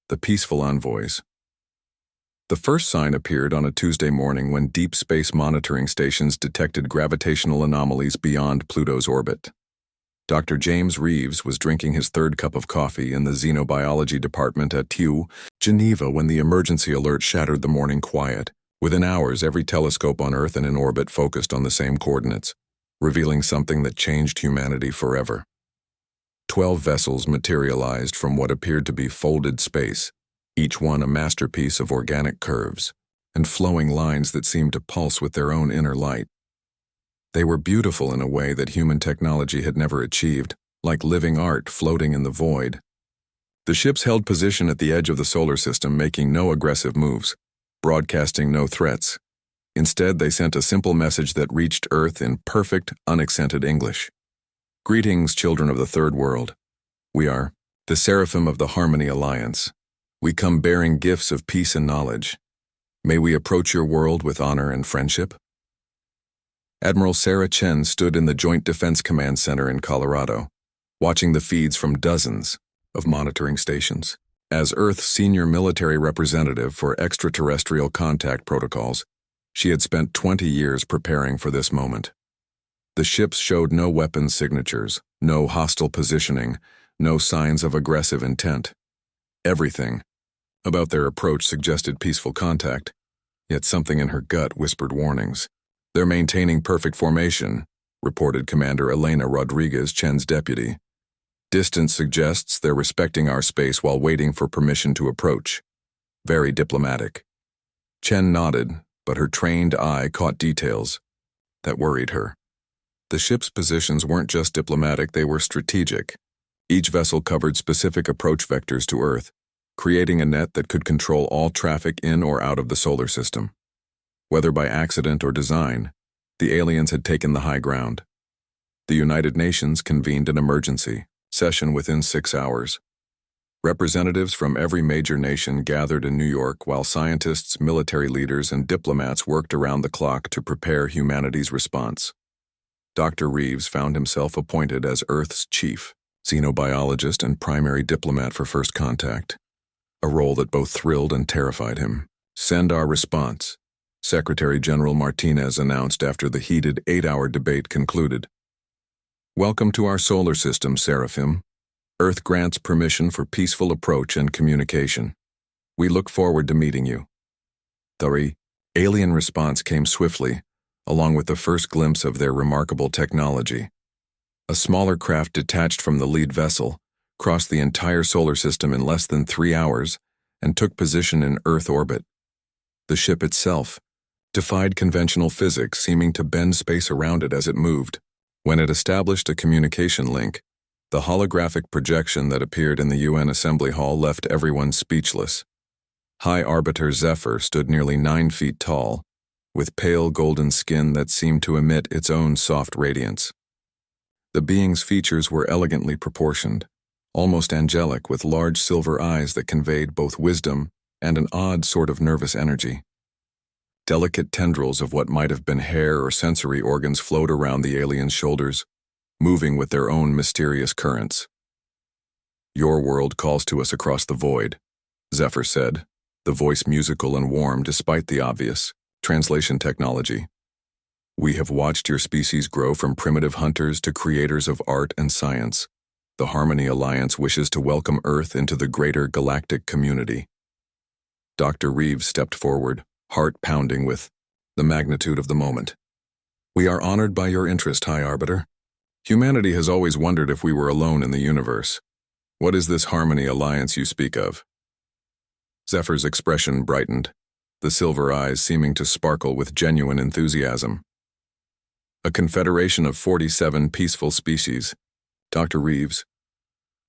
the peaceful envoys. The first sign appeared on a Tuesday morning when deep space monitoring stations detected gravitational anomalies beyond Pluto's orbit. Dr. James Reeves was drinking his third cup of coffee in the xenobiology department at TU, Geneva, when the emergency alert shattered the morning quiet. Within hours, every telescope on Earth and in orbit focused on the same coordinates, revealing something that changed humanity forever. 12 vessels materialized from what appeared to be folded space, each one a masterpiece of organic curves and flowing lines that seemed to pulse with their own inner light. They were beautiful in a way that human technology had never achieved, like living art floating in the void. The ships held position at the edge of the solar system, making no aggressive moves, broadcasting no threats. Instead, they sent a simple message that reached Earth in perfect, unaccented English. Greetings, children of the Third World. We are the Seraphim of the Harmony Alliance. We come bearing gifts of peace and knowledge. May we approach your world with honor and friendship? Admiral Sarah Chen stood in the Joint Defense Command Center in Colorado, watching the feeds from dozens of monitoring stations. As Earth's senior military representative for extraterrestrial contact protocols, she had spent 20 years preparing for this moment. The ships showed no weapons signatures, no hostile positioning, no signs of aggressive intent. Everything about their approach suggested peaceful contact, yet something in her gut whispered warnings. They're maintaining perfect formation, reported Commander Elena Rodriguez, Chen's deputy. Distance suggests they're respecting our space while waiting for permission to approach. Very diplomatic. Chen nodded, but her trained eye caught details that worried her. The ship's positions weren't just diplomatic, they were strategic. Each vessel covered specific approach vectors to Earth, creating a net that could control all traffic in or out of the solar system. Whether by accident or design, the aliens had taken the high ground. The United Nations convened an emergency session within 6 hours. Representatives from every major nation gathered in New York while scientists, military leaders, and diplomats worked around the clock to prepare humanity's response. Dr. Reeves found himself appointed as Earth's chief xenobiologist and primary diplomat for first contact, a role that both thrilled and terrified him. Send our response, Secretary General Martinez announced after the heated 8-hour debate concluded. Welcome to our solar system, Seraphim. Earth grants permission for peaceful approach and communication. We look forward to meeting you. The alien response came swiftly, along with the first glimpse of their remarkable technology. A smaller craft detached from the lead vessel, crossed the entire solar system in less than 3 hours, and took position in Earth orbit. The ship itself defied conventional physics, seeming to bend space around it as it moved. When it established a communication link, the holographic projection that appeared in the UN Assembly Hall left everyone speechless. High Arbiter Zephr stood nearly 9 feet tall, with pale golden skin that seemed to emit its own soft radiance. The being's features were elegantly proportioned, almost angelic, with large silver eyes that conveyed both wisdom and an odd sort of nervous energy. Delicate tendrils of what might have been hair or sensory organs flowed around the alien's shoulders, moving with their own mysterious currents. Your world calls to us across the void, Zephr said, the voice musical and warm despite the obvious translation technology. We have watched your species grow from primitive hunters to creators of art and science. The Harmony Alliance wishes to welcome Earth into the greater galactic community. Dr. Reeves stepped forward, heart pounding with the magnitude of the moment. We are honored by your interest, High Arbiter. Humanity has always wondered if we were alone in the universe. What is this Harmony Alliance you speak of? Zephyr's expression brightened, the silver eyes seeming to sparkle with genuine enthusiasm. A confederation of 47 peaceful species. Dr. Reeves,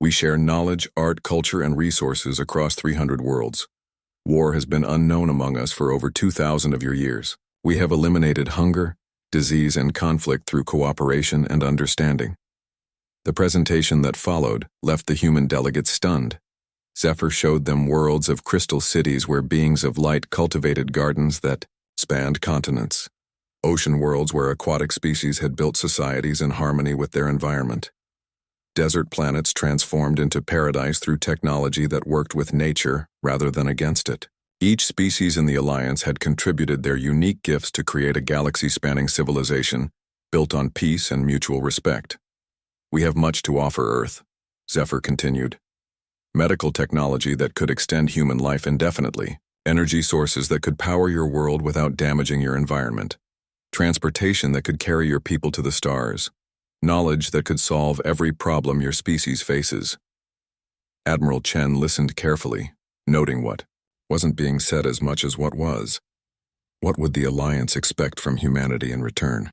we share knowledge, art, culture, and resources across 300 worlds. War has been unknown among us for over 2,000 of your years. We have eliminated hunger, disease, and conflict through cooperation and understanding. The presentation that followed left the human delegates stunned. Zephr showed them worlds of crystal cities where beings of light cultivated gardens that spanned continents. Ocean worlds where aquatic species had built societies in harmony with their environment. desert planets transformed into paradise through technology that worked with nature rather than against it. Each species in the Alliance had contributed their unique gifts to create a galaxy-spanning civilization built on peace and mutual respect. We have much to offer Earth, Zephr continued. Medical technology that could extend human life indefinitely, energy sources that could power your world without damaging your environment, transportation that could carry your people to the stars, knowledge that could solve every problem your species faces. Admiral Chen listened carefully, noting what wasn't being said as much as what was. What would the Alliance expect from humanity in return?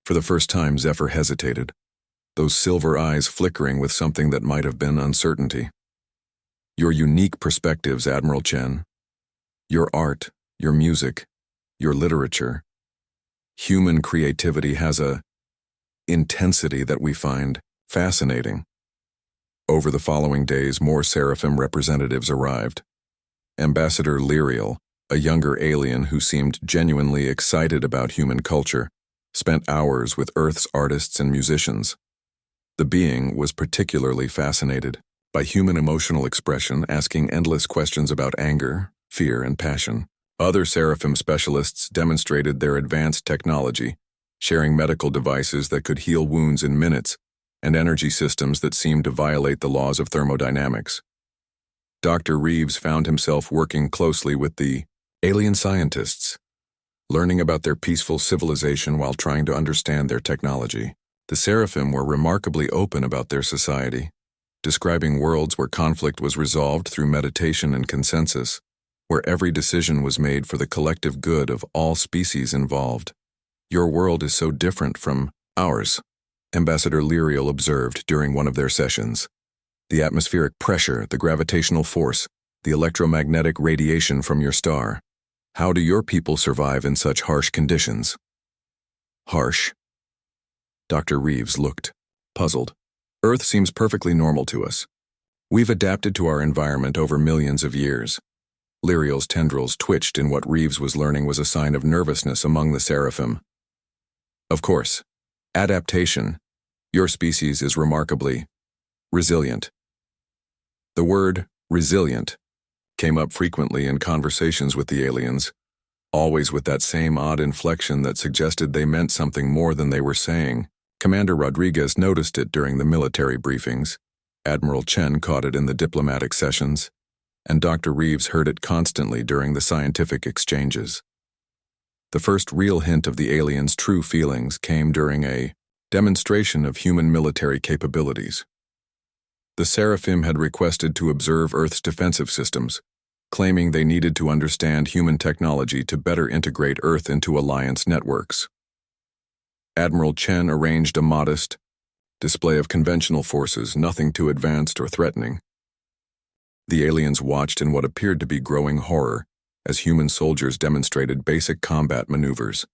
For the first time, Zephr hesitated, those silver eyes flickering with something that might have been uncertainty. Your unique perspectives, Admiral Chen. Your art, your music, your literature. Human creativity has a intensity that we find fascinating. Over the following days, more Seraphim representatives arrived. Ambassador Liriel, a younger alien who seemed genuinely excited about human culture, spent hours with Earth's artists and musicians. The being was particularly fascinated by human emotional expression, asking endless questions about anger, fear, and passion. Other Seraphim specialists demonstrated their advanced technology, sharing medical devices that could heal wounds in minutes and energy systems that seemed to violate the laws of thermodynamics. Dr. Reeves found himself working closely with the alien scientists, learning about their peaceful civilization while trying to understand their technology. The Seraphim were remarkably open about their society, describing worlds where conflict was resolved through meditation and consensus, where every decision was made for the collective good of all species involved. Your world is so different from ours, Ambassador Liriel observed during one of their sessions. The atmospheric pressure, the gravitational force, the electromagnetic radiation from your star. How do your people survive in such harsh conditions? Harsh? Dr. Reeves looked puzzled. Earth seems perfectly normal to us. We've adapted to our environment over millions of years. Liriel's tendrils twitched in what Reeves was learning was a sign of nervousness among the Seraphim. Of course, adaptation. Your species is remarkably resilient. The word resilient came up frequently in conversations with the aliens, always with that same odd inflection that suggested they meant something more than they were saying. Commander Rodriguez noticed it during the military briefings, Admiral Chen caught it in the diplomatic sessions, and Dr. Reeves heard it constantly during the scientific exchanges. The first real hint of the aliens' true feelings came during a demonstration of human military capabilities. The Seraphim had requested to observe Earth's defensive systems, claiming they needed to understand human technology to better integrate Earth into Alliance networks. Admiral Chen arranged a modest display of conventional forces, nothing too advanced or threatening. The aliens watched in what appeared to be growing horror as human soldiers demonstrated basic combat maneuvers.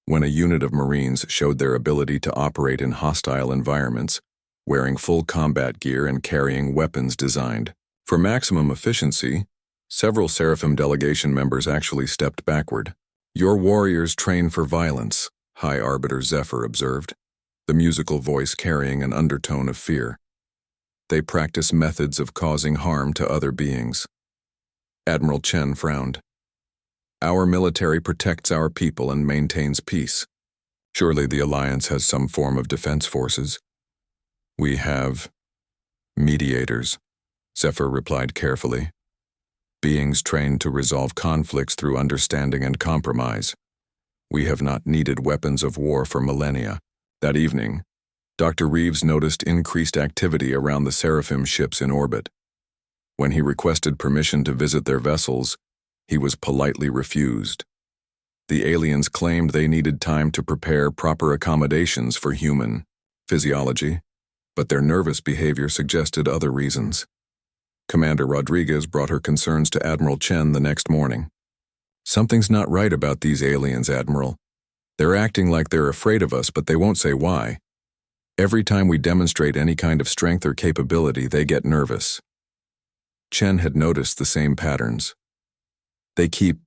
When a unit of Marines showed their ability to operate in hostile environments, wearing full combat gear and carrying weapons designed for maximum efficiency, several Seraphim delegation members actually stepped backward. Your warriors train for violence, High Arbiter Zephr observed, the musical voice carrying an undertone of fear. They practice methods of causing harm to other beings. Admiral Chen frowned. Our military protects our people and maintains peace. Surely the Alliance has some form of defense forces. We have mediators, Zephr replied carefully. Beings trained to resolve conflicts through understanding and compromise. We have not needed weapons of war for millennia. That evening, Dr. Reeves noticed increased activity around the Seraphim ships in orbit. When he requested permission to visit their vessels, he was politely refused. The aliens claimed they needed time to prepare proper accommodations for human physiology, but their nervous behavior suggested other reasons. Commander Rodriguez brought her concerns to Admiral Chen the next morning. Something's not right about these aliens, Admiral. They're acting like they're afraid of us, but they won't say why. Every time we demonstrate any kind of strength or capability, they get nervous. Chen had noticed the same patterns. They keep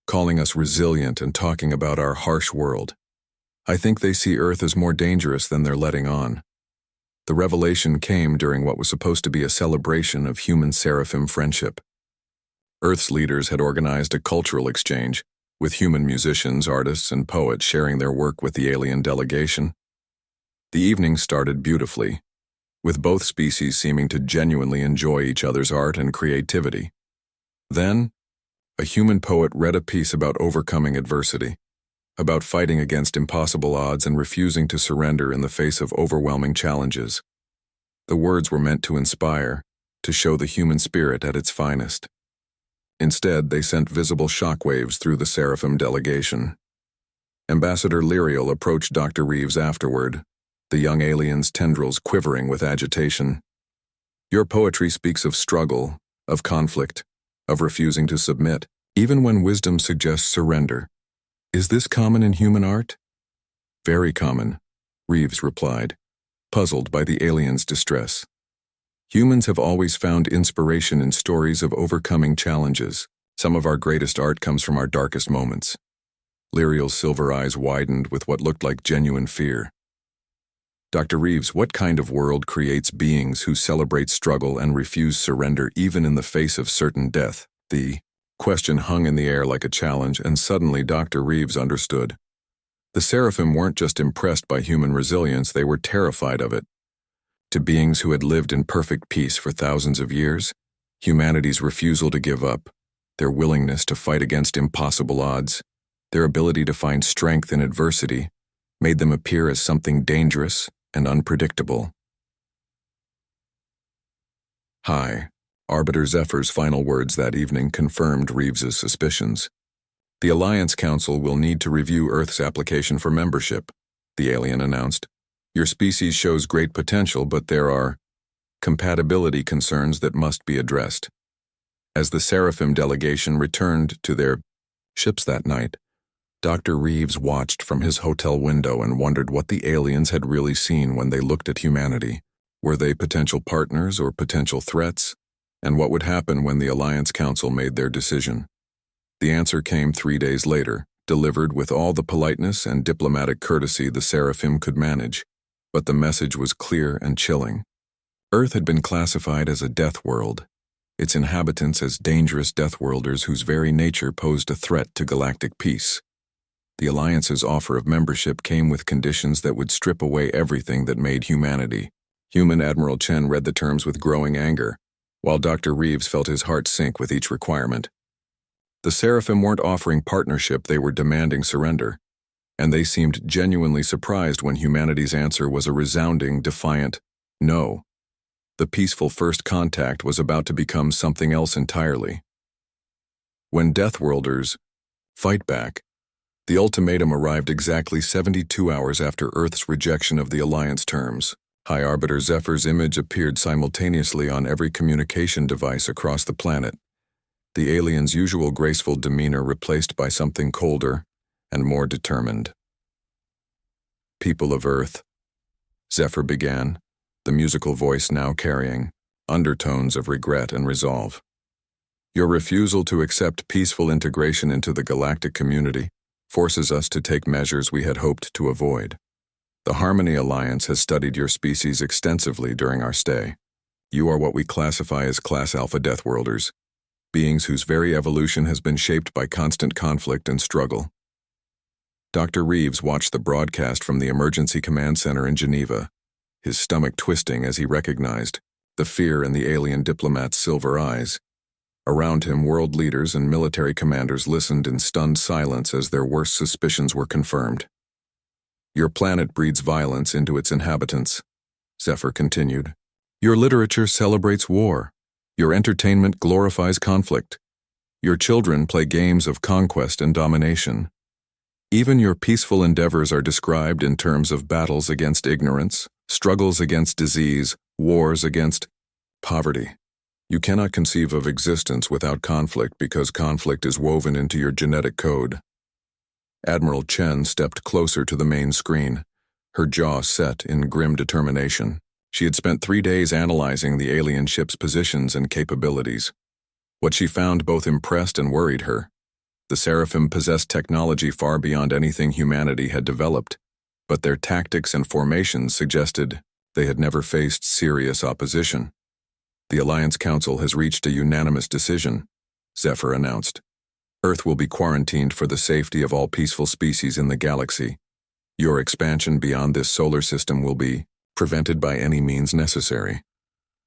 calling us resilient and talking about our harsh world. I think they see Earth as more dangerous than they're letting on. The revelation came during what was supposed to be a celebration of human-seraphim friendship. Earth's leaders had organized a cultural exchange, with human musicians, artists, and poets sharing their work with the alien delegation. The evening started beautifully, with both species seeming to genuinely enjoy each other's art and creativity. Then, a human poet read a piece about overcoming adversity, about fighting against impossible odds and refusing to surrender in the face of overwhelming challenges. The words were meant to inspire, to show the human spirit at its finest. Instead, they sent visible shockwaves through the Seraphim delegation. Ambassador Liriel approached Dr. Reeves afterward, the young alien's tendrils quivering with agitation. "Your poetry speaks of struggle, of conflict, of refusing to submit, even when wisdom suggests surrender. Is this common in human art?" "Very common," Reeves replied, puzzled by the alien's distress. "Humans have always found inspiration in stories of overcoming challenges. Some of our greatest art comes from our darkest moments." Liriel's silver eyes widened with what looked like genuine fear. "Dr. Reeves, what kind of world creates beings who celebrate struggle and refuse surrender even in the face of certain death?" The question hung in the air like a challenge, and suddenly Dr. Reeves understood. The Seraphim weren't just impressed by human resilience, they were terrified of it. To beings who had lived in perfect peace for thousands of years, humanity's refusal to give up, their willingness to fight against impossible odds, their ability to find strength in adversity, made them appear as something dangerous and unpredictable. "Hi." Arbiter Zephyr's final words that evening confirmed Reeves's suspicions. "The Alliance Council will need to review Earth's application for membership," the alien announced. "Your species shows great potential, but there are compatibility concerns that must be addressed." As the Seraphim delegation returned to their ships that night, Dr. Reeves watched from his hotel window and wondered what the aliens had really seen when they looked at humanity. Were they potential partners or potential threats? And what would happen when the Alliance Council made their decision? The answer came 3 days later, delivered with all the politeness and diplomatic courtesy the Seraphim could manage. But the message was clear and chilling. Earth had been classified as a death world, its inhabitants as dangerous Deathworlders whose very nature posed a threat to galactic peace. The Alliance's offer of membership came with conditions that would strip away everything that made humanity. Human Admiral Chen read the terms with growing anger, while Dr. Reeves felt his heart sink with each requirement. The Seraphim weren't offering partnership, they were demanding surrender, and they seemed genuinely surprised when humanity's answer was a resounding, defiant no. The peaceful first contact was about to become something else entirely. When Deathworlders fight back, the ultimatum arrived exactly 72 hours after Earth's rejection of the Alliance terms. High Arbiter Zephyr's image appeared simultaneously on every communication device across the planet, the alien's usual graceful demeanor replaced by something colder and more determined. "People of Earth," Zephr began, the musical voice now carrying undertones of regret and resolve. "Your refusal to accept peaceful integration into the galactic community forces us to take measures we had hoped to avoid. The Harmony Alliance has studied your species extensively during our stay. You are what we classify as Class Alpha Deathworlders, beings whose very evolution has been shaped by constant conflict and struggle." Dr. Reeves watched the broadcast from the Emergency Command Center in Geneva, his stomach twisting as he recognized the fear in the alien diplomat's silver eyes. Around him, world leaders and military commanders listened in stunned silence as their worst suspicions were confirmed. "Your planet breeds violence into its inhabitants," Zephr continued. "Your literature celebrates war. Your entertainment glorifies conflict. Your children play games of conquest and domination. Even your peaceful endeavors are described in terms of battles against ignorance, struggles against disease, wars against poverty. You cannot conceive of existence without conflict because conflict is woven into your genetic code." Admiral Chen stepped closer to the main screen, her jaw set in grim determination. She had spent 3 days analyzing the alien ship's positions and capabilities. What she found both impressed and worried her. The Seraphim possessed technology far beyond anything humanity had developed, but their tactics and formations suggested They had never faced serious opposition. "The Alliance Council has reached a unanimous decision," Zephr announced. "Earth will be quarantined for the safety of all peaceful species in the galaxy. Your expansion beyond this solar system will be prevented by any means necessary.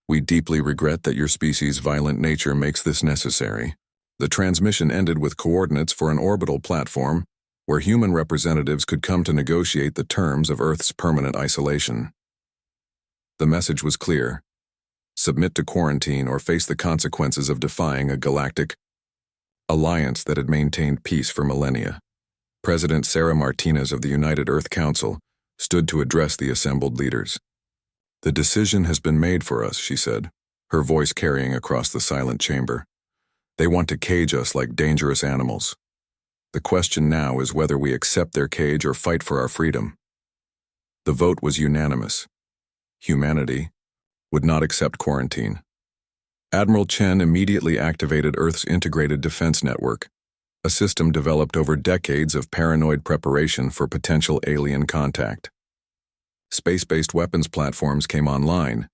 We deeply regret that your species' violent nature makes this necessary." The transmission ended with coordinates for an orbital platform where human representatives could come to negotiate the terms of Earth's permanent isolation. The message was clear: submit to quarantine or face the consequences of defying a galactic alliance that had maintained peace for millennia. President Sarah Martinez of the United Earth Council stood to address the assembled leaders. "The decision has been made for us," she said, her voice carrying across the silent chamber. "They want to cage us like dangerous animals. The question now is whether we accept their cage or fight for our freedom." The vote was unanimous. Humanity would not accept quarantine. Admiral Chen immediately activated Earth's Integrated Defense Network, a system developed over decades of paranoid preparation for potential alien contact. Space-based weapons platforms came online,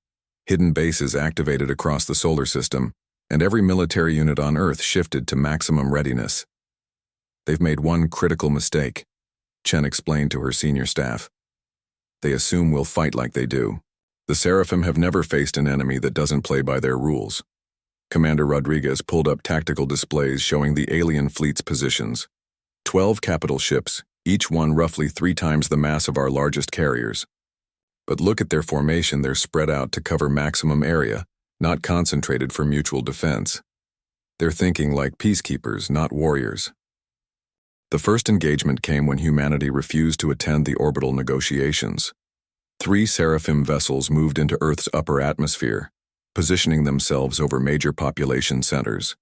hidden bases activated across the solar system, and every military unit on Earth shifted to maximum readiness. "They've made one critical mistake," Chen explained to her senior staff. "They assume we'll fight like they do. The Seraphim have never faced an enemy that doesn't play by their rules." Commander Rodriguez pulled up tactical displays showing the alien fleet's positions. 12 capital ships, each one roughly 3 times the mass of our largest carriers. But look at their formation, they're spread out to cover maximum area, not concentrated for mutual defense. They're thinking like peacekeepers, not warriors. The first engagement came when humanity refused to attend the orbital negotiations. 3 Seraphim vessels moved into Earth's upper atmosphere, positioning themselves over major population centers.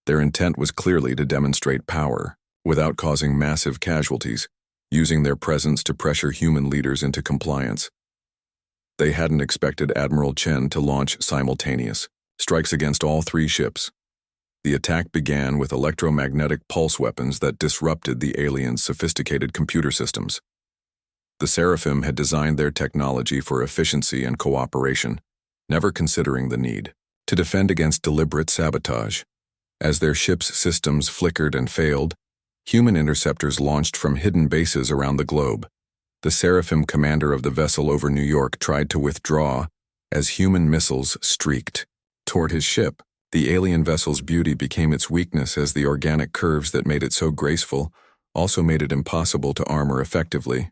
Their intent was clearly to demonstrate power, without causing massive casualties, using their presence to pressure human leaders into compliance. They hadn't expected Admiral Chen to launch simultaneous strikes against all 3 ships. The attack began with electromagnetic pulse weapons that disrupted the aliens' sophisticated computer systems. The Seraphim had designed their technology for efficiency and cooperation, never considering the need to defend against deliberate sabotage. As their ships' systems flickered and failed, human interceptors launched from hidden bases around the globe. The Seraphim commander of the vessel over New York tried to withdraw as human missiles streaked toward his ship. The alien vessel's beauty became its weakness as the organic curves that made it so graceful also made it impossible to armor effectively.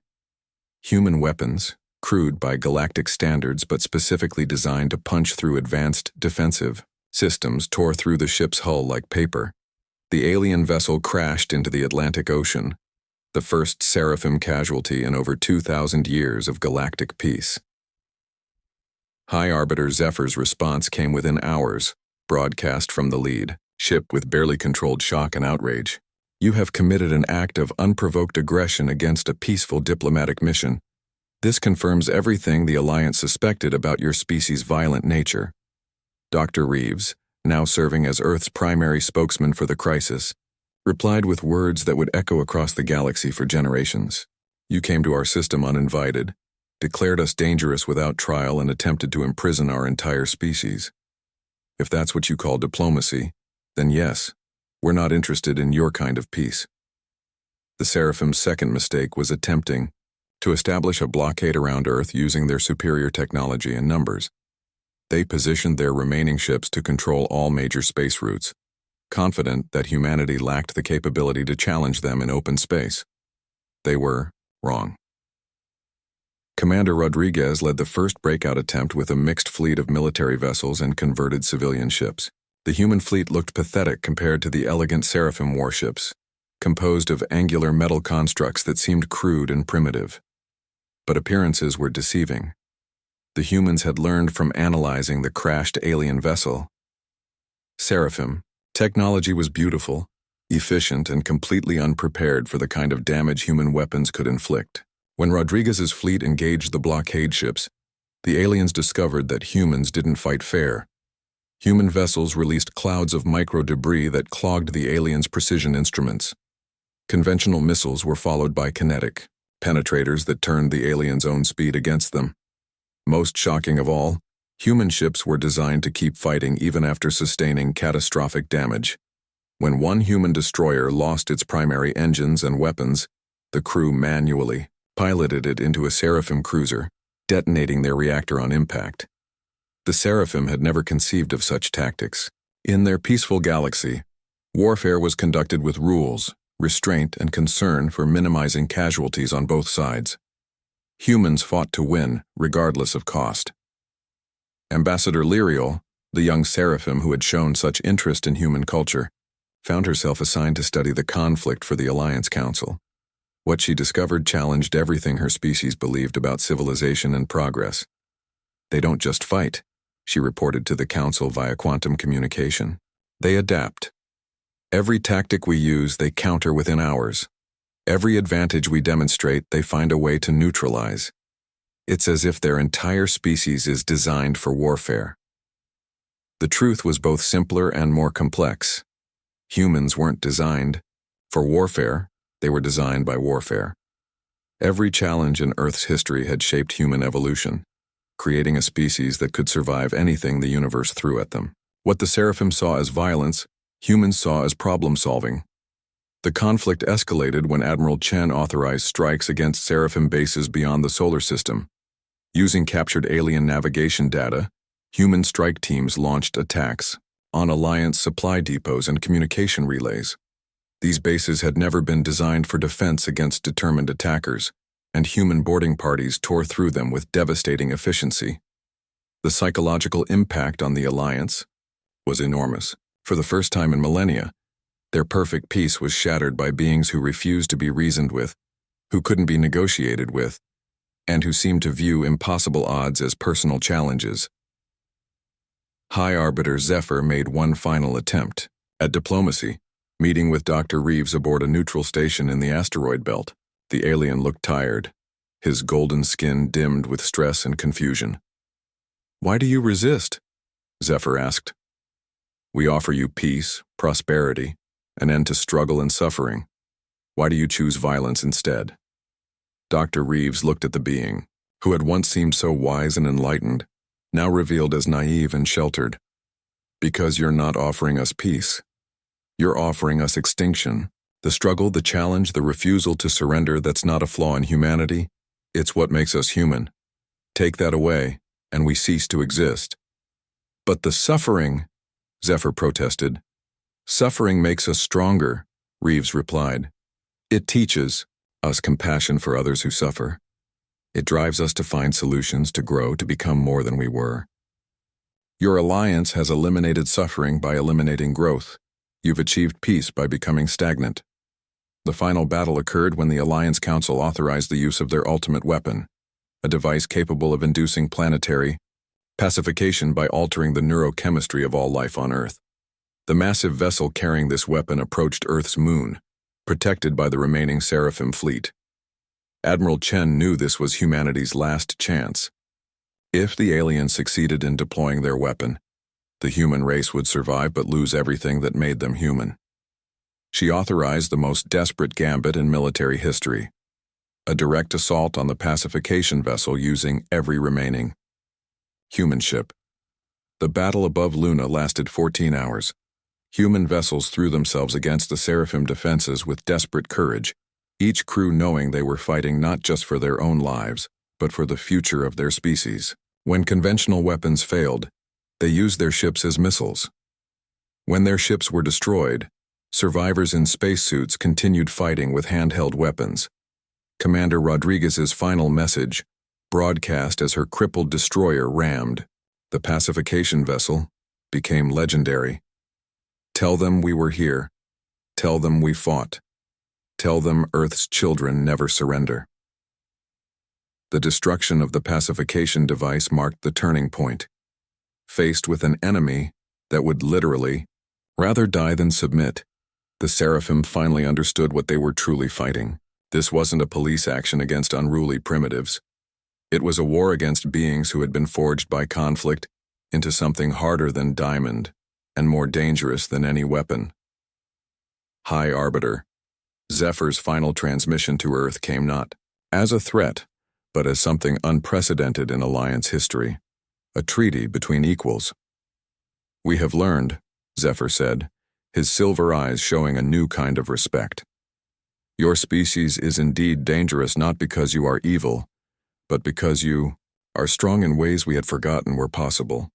Human weapons, crude by galactic standards but specifically designed to punch through advanced defensive systems, tore through the ship's hull like paper. The alien vessel crashed into the Atlantic Ocean, the first Seraphim casualty in over 2,000 years of galactic peace. High Arbiter Zephyr's response came within hours, broadcast from the lead ship with barely controlled shock and outrage. "You have committed an act of unprovoked aggression against a peaceful diplomatic mission. This confirms everything the Alliance suspected about your species' violent nature." Dr. Reeves, now serving as Earth's primary spokesman for the crisis, replied with words that would echo across the galaxy for generations. "You came to our system uninvited, declared us dangerous without trial, and attempted to imprison our entire species. If that's what you call diplomacy, then yes, we're not interested in your kind of peace." The Seraphim's second mistake was attempting to establish a blockade around Earth using their superior technology and numbers. They positioned their remaining ships to control all major space routes, confident that humanity lacked the capability to challenge them in open space. They were wrong. Commander Rodriguez led the first breakout attempt with a mixed fleet of military vessels and converted civilian ships. The human fleet looked pathetic compared to the elegant Seraphim warships, composed of angular metal constructs that seemed crude and primitive. But appearances were deceiving. The humans had learned from analyzing the crashed alien vessel. Seraphim technology was beautiful, efficient, and completely unprepared for the kind of damage human weapons could inflict. When Rodriguez's fleet engaged the blockade ships, the aliens discovered that humans didn't fight fair. Human vessels released clouds of micro-debris that clogged the aliens' precision instruments. Conventional missiles were followed by kinetic penetrators that turned the aliens' own speed against them. Most shocking of all, human ships were designed to keep fighting even after sustaining catastrophic damage. When one human destroyer lost its primary engines and weapons, the crew manually piloted it into a Seraphim cruiser, detonating their reactor on impact. The Seraphim had never conceived of such tactics. In their peaceful galaxy, warfare was conducted with rules, restraint, and concern for minimizing casualties on both sides. Humans fought to win, regardless of cost. Ambassador Liriel, the young Seraphim who had shown such interest in human culture, found herself assigned to study the conflict for the Alliance Council. What she discovered challenged everything her species believed about civilization and progress. They don't just fight, she reported to the Council via quantum communication. They adapt. Every tactic we use, they counter within hours. Every advantage we demonstrate, they find a way to neutralize. It's as if their entire species is designed for warfare. The truth was both simpler and more complex. Humans weren't designed for warfare, they were designed by warfare. Every challenge in Earth's history had shaped human evolution, creating a species that could survive anything the universe threw at them. What the Seraphim saw as violence, humans saw as problem-solving. The conflict escalated when Admiral Chen authorized strikes against Seraphim bases beyond the solar system. Using captured alien navigation data, human strike teams launched attacks on Alliance supply depots and communication relays. These bases had never been designed for defense against determined attackers, and human boarding parties tore through them with devastating efficiency. The psychological impact on the Alliance was enormous. For the first time in millennia, their perfect peace was shattered by beings who refused to be reasoned with, who couldn't be negotiated with, and who seemed to view impossible odds as personal challenges. High Arbiter Zephr made one final attempt at diplomacy, meeting with Dr. Reeves aboard a neutral station in the asteroid belt. The alien looked tired, his golden skin dimmed with stress and confusion. "Why do you resist?" Zephr asked. "We offer you peace, prosperity, an end to struggle and suffering. Why do you choose violence instead?" Dr. Reeves looked at the being, who had once seemed so wise and enlightened, now revealed as naive and sheltered. "Because you're not offering us peace. You're offering us extinction. The struggle, the challenge, the refusal to surrender, that's not a flaw in humanity. It's what makes us human. Take that away, and we cease to exist." "But the suffering," Zephr protested. "Suffering makes us stronger," Reeves replied. "It teaches us compassion for others who suffer. It drives us to find solutions, to grow, to become more than we were. Your alliance has eliminated suffering by eliminating growth. You've achieved peace by becoming stagnant." The final battle occurred when the Alliance Council authorized the use of their ultimate weapon, a device capable of inducing planetary pacification by altering the neurochemistry of all life on Earth. The massive vessel carrying this weapon approached Earth's moon, protected by the remaining Seraphim fleet. Admiral Chen knew this was humanity's last chance. If the aliens succeeded in deploying their weapon, the human race would survive but lose everything that made them human. She authorized the most desperate gambit in military history, a direct assault on the pacification vessel using every remaining human ship. The battle above Luna lasted 14 hours. Human vessels threw themselves against the Seraphim defenses with desperate courage, each crew knowing they were fighting not just for their own lives, but for the future of their species. When conventional weapons failed, they used their ships as missiles. When their ships were destroyed, survivors in spacesuits continued fighting with handheld weapons. Commander Rodriguez's final message, broadcast as her crippled destroyer rammed the pacification vessel, became legendary. "Tell them we were here. Tell them we fought. Tell them Earth's children never surrender." The destruction of the pacification device marked the turning point. Faced with an enemy that would literally rather die than submit, the Seraphim finally understood what they were truly fighting. This wasn't a police action against unruly primitives. It was a war against beings who had been forged by conflict into something harder than diamond and more dangerous than any weapon. High Arbiter. Zephyr's final transmission to Earth came not as a threat, but as something unprecedented in Alliance history, a treaty between equals. "We have learned," Zephr said, his silver eyes showing a new kind of respect. "Your species is indeed dangerous not because you are evil, but because you are strong in ways we had forgotten were possible.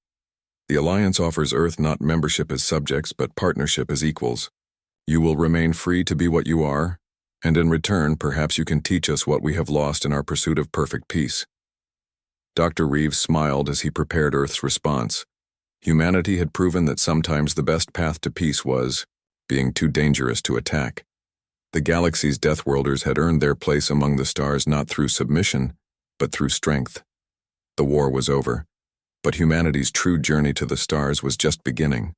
The Alliance offers Earth not membership as subjects, but partnership as equals. You will remain free to be what you are, and in return, perhaps you can teach us what we have lost in our pursuit of perfect peace." Dr. Reeves smiled as he prepared Earth's response. Humanity had proven that sometimes the best path to peace was being too dangerous to attack. The galaxy's Deathworlders had earned their place among the stars not through submission, but through strength. The war was over, but humanity's true journey to the stars was just beginning.